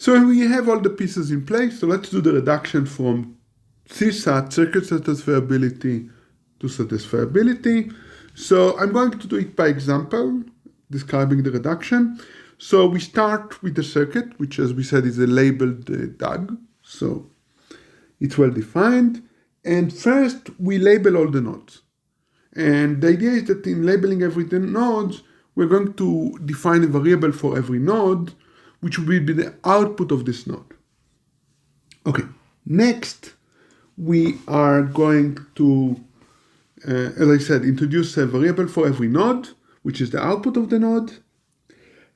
So we have all the pieces in place. So let's do the reduction from CSAT, circuit satisfiability, to satisfiability. So I'm going to do it by example, describing the reduction. So we start with the circuit, which, as we said, is a labeled DAG. So it's well defined. And first, we label all the nodes. And the idea is that in labeling every node, we're going to define a variable for every node, which will be the output of this node. Okay, next, we are going to, as I said, introduce a variable for every node, which is the output of the node.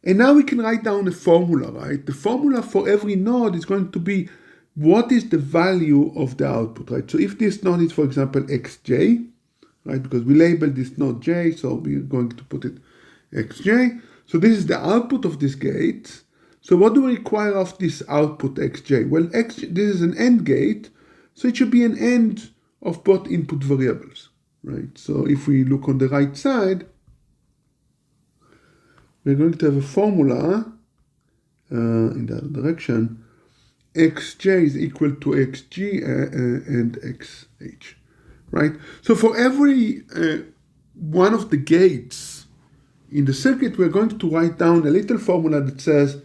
And now we can write down a formula, right? The formula for every node is going to be what is the value of the output, right? So if this node is, for example, xj, right? Because we labeled this node j, so we're going to put it xj. So this is the output of this gate. So what do we require of this output xj? Well, this is an AND gate, so it should be an AND of both input variables, right? So if we look on the right side, we're going to have a formula in the other direction. Xj is equal to xg and xh, right? So for every one of the gates in the circuit, we're going to write down a little formula that says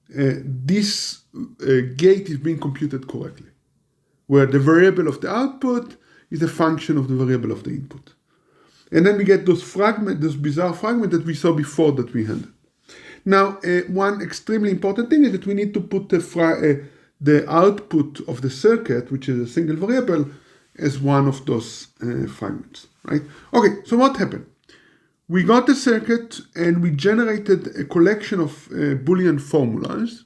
this gate is being computed correctly, where the variable of the output is a function of the variable of the input. And then we get those bizarre fragments that we saw before that we handled. Now, one extremely important thing is that we need to put the output of the circuit, which is a single variable, as one of those fragments, right? Okay, so what happened? We got the circuit and we generated a collection of boolean formulas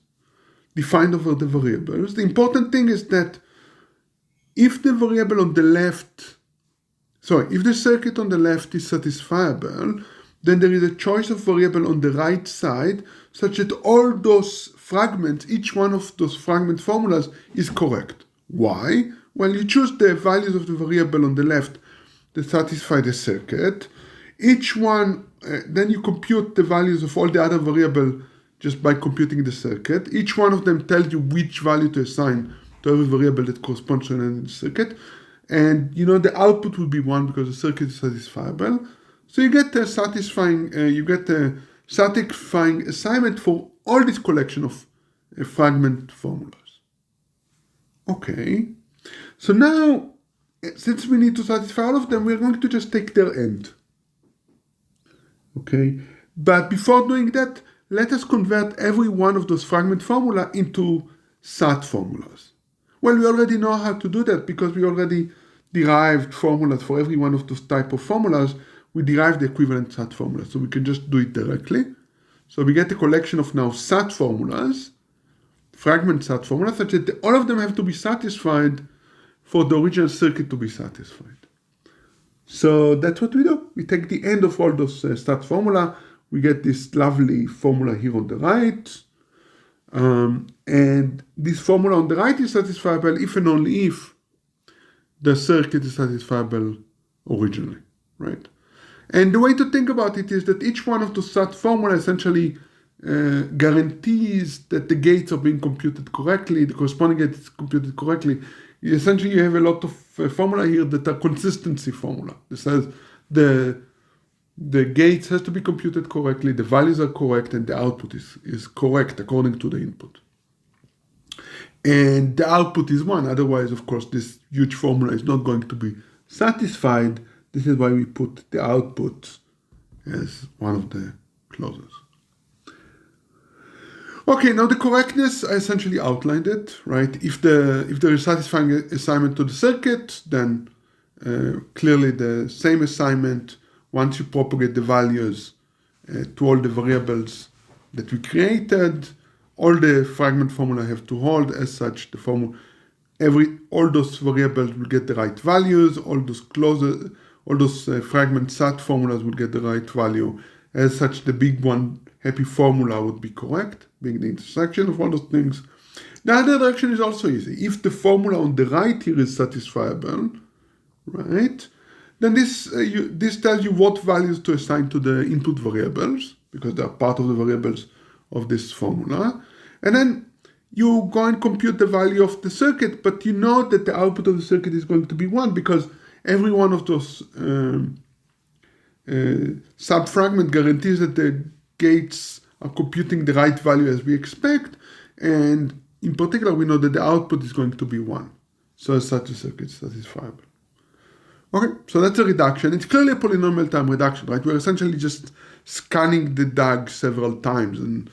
defined over the variables. The important thing is that if the variable on the left, if the circuit on the left is satisfiable, then there is a choice of variable on the right side such that all those fragments, each one of those fragment formulas is correct. Why? Well, you choose the values of the variable on the left that satisfy the circuit. Each one, then you compute the values of all the other variables just by computing the circuit. Each one of them tells you which value to assign to every variable that corresponds to an circuit. And the output will be 1 because the circuit is satisfiable. So you get a satisfying assignment for all this collection of fragment formulas. Okay. So now, since we need to satisfy all of them, we're going to just take their end. Okay. But before doing that, let us convert every one of those fragment formula into SAT formulas. Well, we already know how to do that because we already derived formulas for every one of those type of formulas. We derived the equivalent SAT formula, so we can just do it directly. So we get a collection of now SAT formulas, fragment SAT formulas, such that all of them have to be satisfied for the original circuit to be satisfied. So that's what we do. We take the end of all those SAT formula. We get this lovely formula here on the right. And this formula on the right is satisfiable if and only if the circuit is satisfiable originally, right? And the way to think about it is that each one of those SAT formula essentially guarantees that the gates are being computed correctly, the corresponding gate is computed correctly. Essentially, you have a lot of formula here that are consistency formula. It says the gates has to be computed correctly, the values are correct, and the output is correct according to the input. And the output is 1. Otherwise, of course, this huge formula is not going to be satisfied. This is why we put the output as one of the clauses. Okay, now the correctness, I essentially outlined it, right? If there is satisfying assignment to the circuit, then clearly the same assignment once you propagate the values to all the variables that we created. All the fragment formula have to hold. As such, the formula, all those variables will get the right values. All those clauses, all those fragment SAT formulas will get the right value. As such, the big one, happy formula, would be correct, being the intersection of all those things. The other direction is also easy. If the formula on the right here is satisfiable, right, then this tells you what values to assign to the input variables, because they are part of the variables of this formula. And then you go and compute the value of the circuit, but you know that the output of the circuit is going to be 1 because every one of those subfragment guarantees that the gates are computing the right value as we expect, and in particular we know that the output is going to be 1. So as such a circuit is satisfiable. Okay, so that's a reduction. It's clearly a polynomial time reduction, right? We're essentially just scanning the DAG several times and,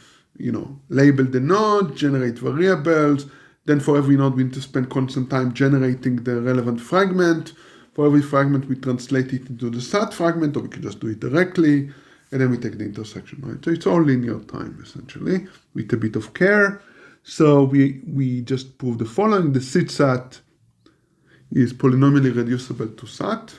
label the node, generate variables. Then for every node, we need to spend constant time generating the relevant fragment. For every fragment, we translate it into the SAT fragment, or we can just do it directly. And then we take the intersection, right? So it's all linear time, essentially, with a bit of care. So we just prove the following. The CSAT is polynomially reducible to SAT.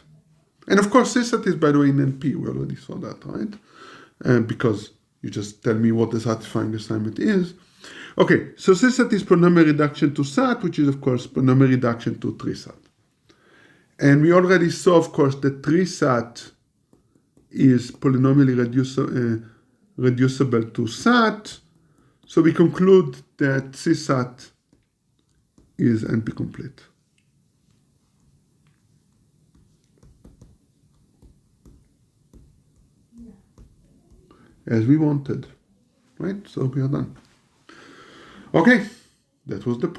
And of course, CSAT is, by the way, in NP. We already saw that, right? Because you just tell me what the satisfying assignment is. Okay, so CSAT is polynomial reduction to SAT, which is, of course, polynomial reduction to 3-SAT. And we already saw, of course, that 3-SAT is polynomially reducible to SAT. So we conclude that CSAT is NP complete. As we wanted, right? So we are done. Okay, that was the proof.